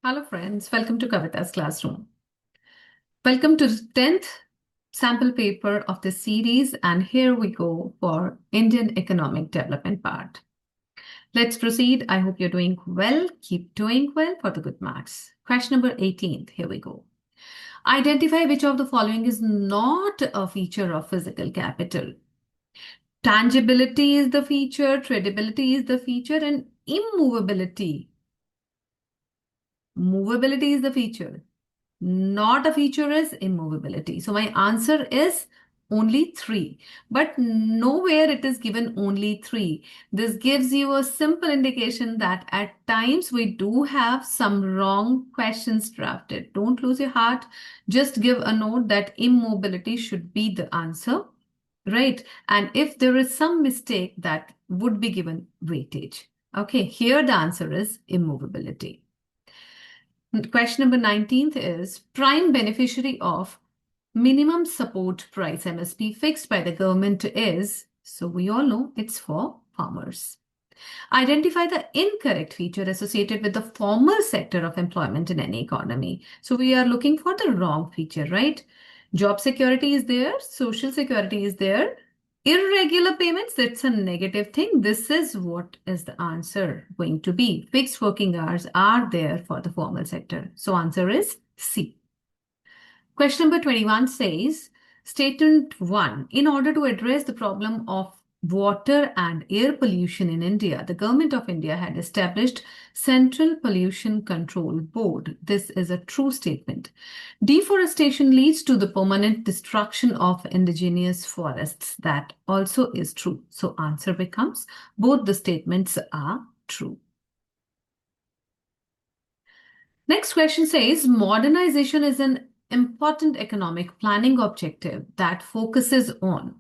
Hello friends, welcome to Kavita's Classroom. Welcome to the 10th sample paper of the series, and here we go for Indian economic development part. Let's proceed. I hope you're doing well. Keep doing well for the good marks. Question number 18, here we go. Identify which of the following is not a feature of physical capital. Tangibility is the feature, tradability is the feature, and immovability. Movability is the feature. Not a feature is immovability. So my answer is only 3, but nowhere it is given only 3. This gives you a simple indication that at times we do have some wrong questions drafted. Don't lose your heart. Just give a note that immobility should be the answer, right? And if there is some mistake, that would be given weightage. Okay, here the answer is immovability. Question number 19th is prime beneficiary of minimum support price MSP fixed by the government is, so we all know it's for farmers. Identify the incorrect feature associated with the formal sector of employment in any economy. So we are looking for the wrong feature, right? Job security is there, social security is there. Irregular payments, that's a negative thing. This is what is the answer going to be. Fixed working hours are there for the formal sector. So answer is C. Question number 21 says, Statement 1, in order to address the problem of water and air pollution in India, the government of India had established Central Pollution Control Board. This is a true statement. Deforestation leads to the permanent destruction of indigenous forests. That also is true. So answer becomes both the statements are true. Next question says, modernization is an important economic planning objective that focuses on.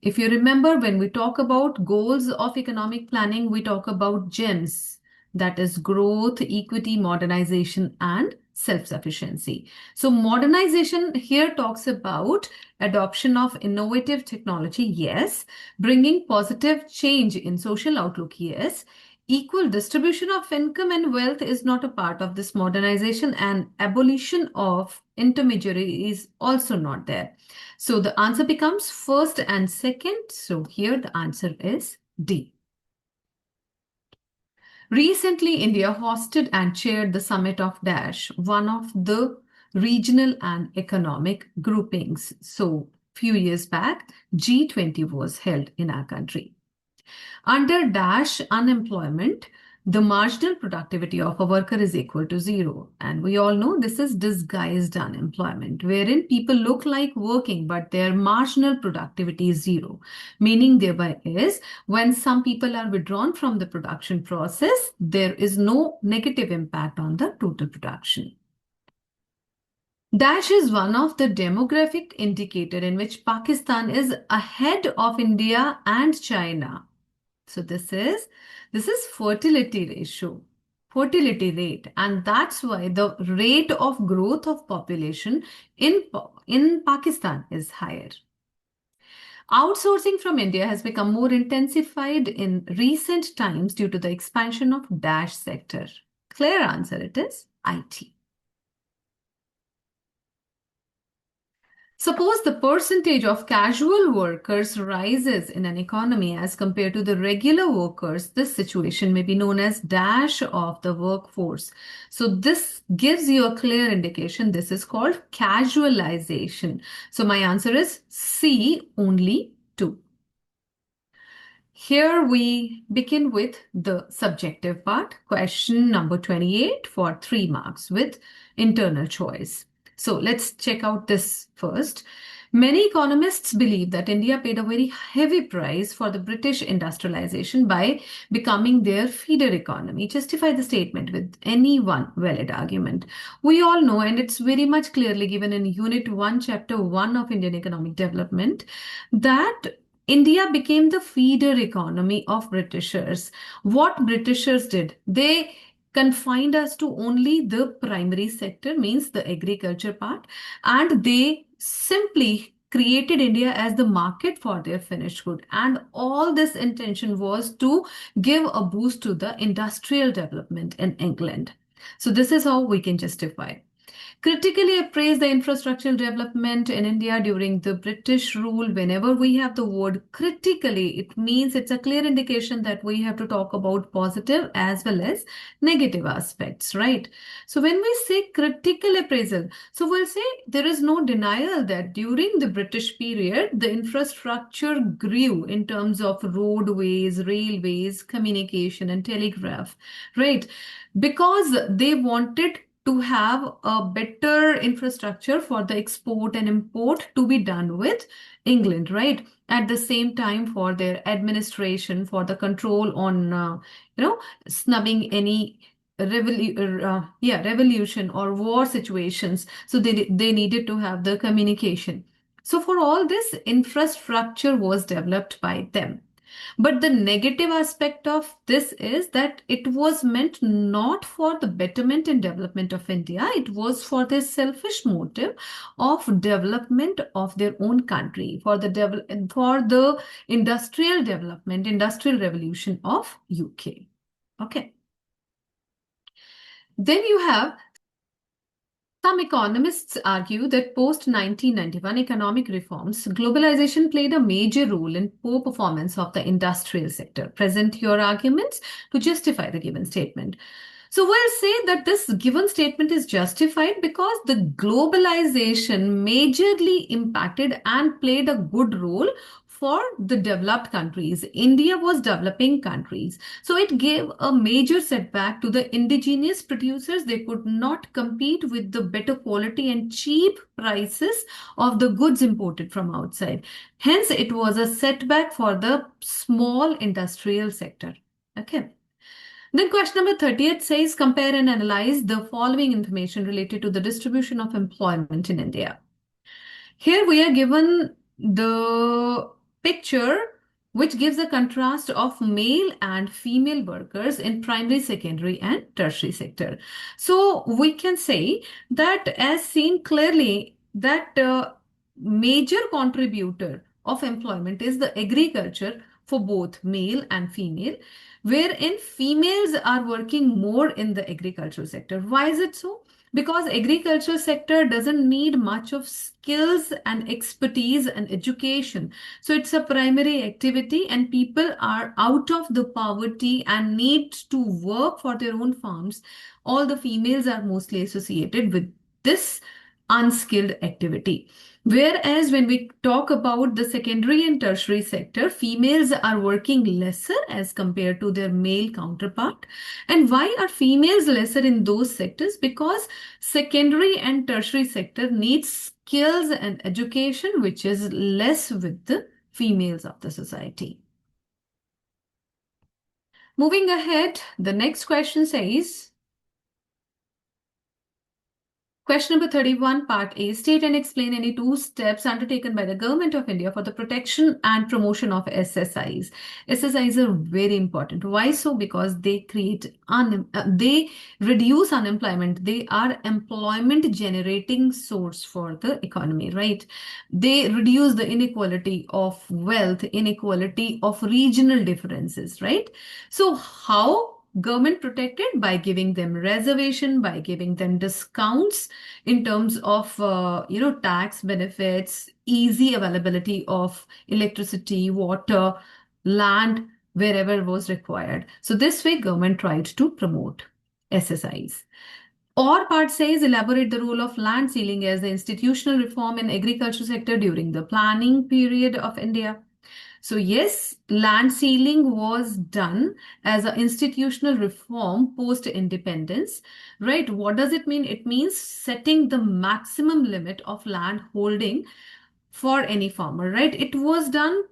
If you remember, when we talk about goals of economic planning, we talk about GEMS, that is growth, equity, modernization, and self-sufficiency. So modernization here talks about adoption of innovative technology, yes. Bringing positive change in social outlook, yes. Equal distribution of income and wealth is not a part of this modernization, and abolition of intermediary is also not there. So the answer becomes first and second. So here the answer is D. Recently, India hosted and chaired the summit of Dash, one of the regional and economic groupings. So few years back, G20 was held in our country. Under Dash unemployment, the marginal productivity of a worker is equal to 0. And we all know this is disguised unemployment, wherein people look like working, but their marginal productivity is 0. Meaning thereby is when some people are withdrawn from the production process, there is no negative impact on the total production. Dash is one of the demographic indicator in which Pakistan is ahead of India and China. So this is fertility ratio, fertility rate, and that's why the rate of growth of population in Pakistan is higher. Outsourcing from India has become more intensified in recent times due to the expansion of Dash sector. Clear answer, it is IT. Suppose the percentage of casual workers rises in an economy as compared to the regular workers. This situation may be known as dash of the workforce. So this gives you a clear indication. This is called casualization. So my answer is C, only 2. Here we begin with the subjective part. Question number 28 for 3 marks with internal choice. So let's check out this first. Many economists believe that India paid a very heavy price for the British industrialization by becoming their feeder economy. Justify the statement with any one valid argument. We all know, and it's very much clearly given in Unit 1, Chapter 1 of Indian Economic Development, that India became the feeder economy of Britishers. What Britishers did, they confined us to only the primary sector, means the agriculture part, and they simply created India as the market for their finished good. And all this intention was to give a boost to the industrial development in England. So this is how we can justify. Critically appraise the infrastructural development in India during the British rule. Whenever we have the word critically, it means it's a clear indication that we have to talk about positive as well as negative aspects, right? So when we say critical appraisal, so we'll say there is no denial that during the British period, the infrastructure grew in terms of roadways, railways, communication, and telegraph, right? Because they wanted to have a better infrastructure for the export and import to be done with England, right? At the same time, for their administration, for the control on, snubbing any revolution or war situations. So they needed to have the communication. So for all this, infrastructure was developed by them. But the negative aspect of this is that it was meant not for the betterment and development of India, it was for their selfish motive of development of their own country, for the industrial development, industrial revolution of UK. Okay. Then you have some economists argue that post 1991 economic reforms, globalization played a major role in poor performance of the industrial sector. Present your arguments to justify the given statement. So we'll say that this given statement is justified because the globalization majorly impacted and played a good role for the developed countries. India was developing countries. So it gave a major setback to the indigenous producers. They could not compete with the better quality and cheap prices of the goods imported from outside. Hence, it was a setback for the small industrial sector. Okay. Then question number 38 says compare and analyze the following information related to the distribution of employment in India. Here we are given the picture which gives a contrast of male and female workers in primary, secondary, and tertiary sector. So we can say that as seen clearly that major contributor of employment is the agriculture for both male and female, wherein females are working more in the agricultural sector. Why is it so? Because agriculture sector doesn't need much of skills and expertise and education. So it's a primary activity and people are out of the poverty and need to work for their own farms. All the females are mostly associated with this unskilled activity. Whereas when we talk about the secondary and tertiary sector, females are working lesser as compared to their male counterpart. And why are females lesser in those sectors? Because secondary and tertiary sector needs skills and education, which is less with the females of the society. Moving ahead, the next question says, question number 31, part A, state and explain any two steps undertaken by the government of India for the protection and promotion of SSIs. SSIs are very important. Why so? Because they they reduce unemployment. They are employment generating source for the economy, right? They reduce the inequality of wealth, inequality of regional differences, right? So how government protected? By giving them reservation, by giving them discounts in terms of tax benefits, easy availability of electricity, water, land wherever was required. So this way government tried to promote SSIs. Or part says elaborate the role of land sealing as the institutional reform in agriculture sector during the planning period of India. So yes, land sealing was done as an institutional reform post-independence, right? What does it mean? It means setting the maximum limit of land holding for any farmer, right? It was done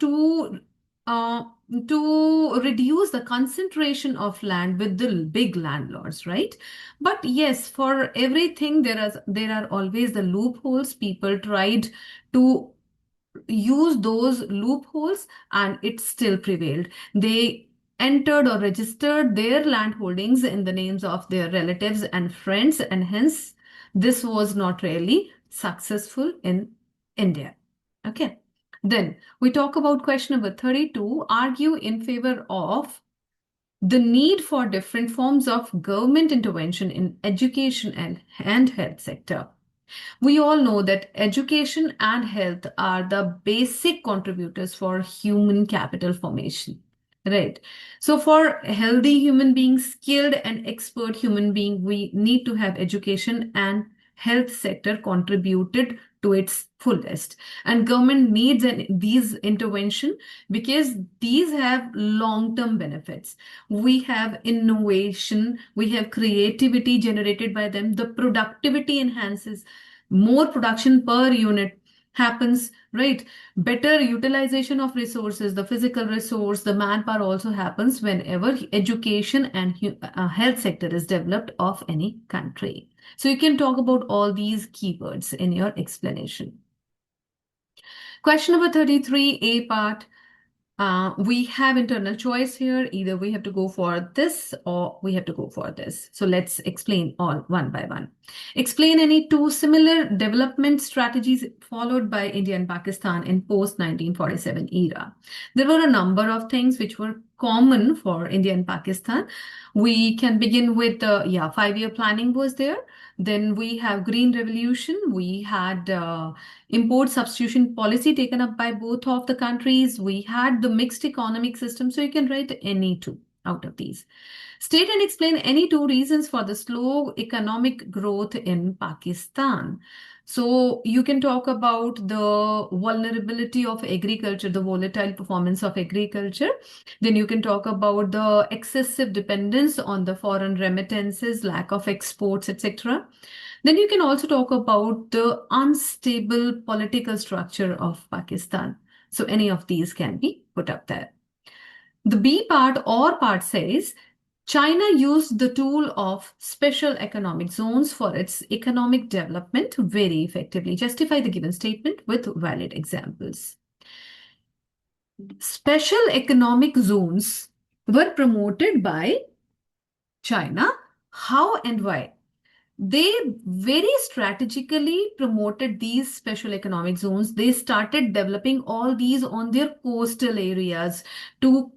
uh, to reduce the concentration of land with the big landlords, right? But yes, for everything there are always the loopholes. People tried to use those loopholes and it still prevailed. They entered or registered their land holdings in the names of their relatives and friends, and hence this was not really successful in India. Okay. Then we talk about question number 32, argue in favor of the need for different forms of government intervention in education and health sector. We all know that education and health are the basic contributors for human capital formation. Right. So for healthy human beings, skilled and expert human being, we need to have education and health sector contributed to its fullest. And government needs these intervention because these have long-term benefits. We have innovation, we have creativity generated by them, the productivity enhances, more production per unit happens, right? Better utilization of resources, the physical resource, the manpower also happens whenever education and health sector is developed of any country. So you can talk about all these keywords in your explanation. Question number 33, A part. We have internal choice here. Either we have to go for this or we have to go for this. So let's explain all one by one. Explain any two similar development strategies followed by India and Pakistan in post-1947 era. There were a number of things which were common for India and Pakistan. We can begin with, 5-year planning was there. Then we have Green Revolution. We had import substitution policy taken up by both of the countries. We had the mixed economic system. So you can write any two out of these. State and explain any two reasons for the slow economic growth in Pakistan. So you can talk about the vulnerability of agriculture, the volatile performance of agriculture. Then you can talk about the excessive dependence on the foreign remittances, lack of exports, etc. Then you can also talk about the unstable political structure of Pakistan. So any of these can be put up there. The B part or part says, China used the tool of special economic zones for its economic development very effectively. Justify the given statement with valid examples. Special economic zones were promoted by China. How and why? They very strategically promoted these special economic zones. They started developing all these on their coastal areas to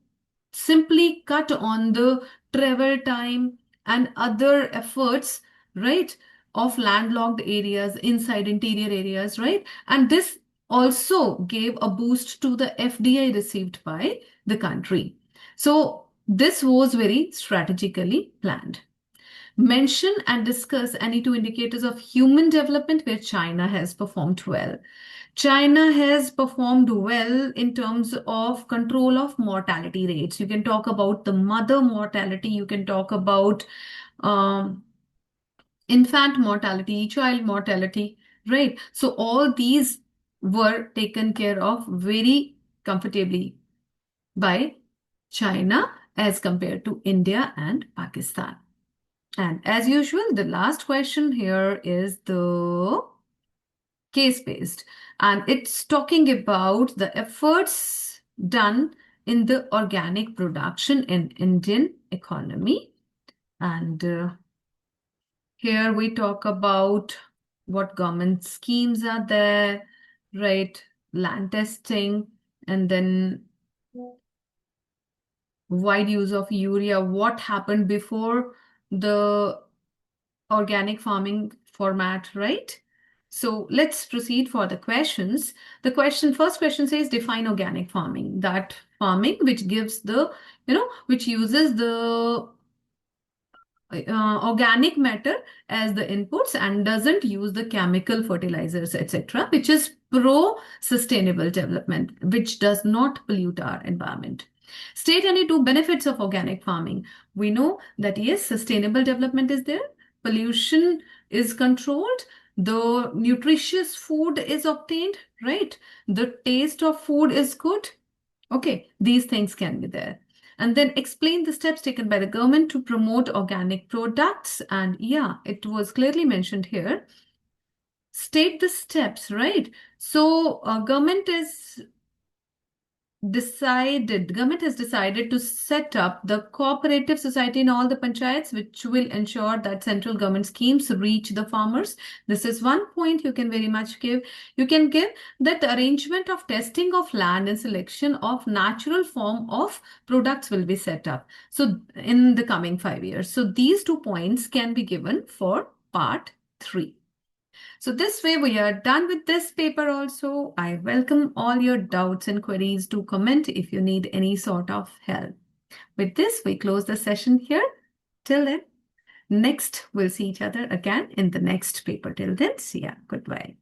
simply cut on the travel time and other efforts, right, of landlocked areas inside interior areas, right? And this also gave a boost to the FDI received by the country. So this was very strategically planned. Mention and discuss any two indicators of human development where China has performed well. China has performed well in terms of control of mortality rates. You can talk about the mother mortality. You can talk about um, infant mortality, child mortality, right? So all these were taken care of very comfortably by China as compared to India and Pakistan. And as usual, the last question here is the case-based. And it's talking about the efforts done in the organic production in Indian economy. And here we talk about what government schemes are there, right? Land testing, and then wide use of urea. What happened before the organic farming format, right? So let's proceed for the questions. First question says define organic farming. That farming which gives the, which uses the organic matter as the inputs and doesn't use the chemical fertilizers, etc., which is pro-sustainable development, which does not pollute our environment. State any two benefits of organic farming. We know that yes, sustainable development is there, pollution is controlled, the nutritious food is obtained, right? The taste of food is good. Okay, these things can be there. And then explain the steps taken by the government to promote organic products. And yeah, it was clearly mentioned here. State the steps, right? So government is government has decided to set up the cooperative society in all the panchayats, which will ensure that central government schemes reach the farmers. This is one point you can very much give. You can give that the arrangement of testing of land and selection of natural form of products will be set up. So in the coming 5 years. So these 2 points can be given for part 3. So this way we are done with this paper also. I welcome all your doubts and queries to comment if you need any sort of help. With this, we close the session here. Till then, next we'll see each other again in the next paper. Till then, see ya. Goodbye.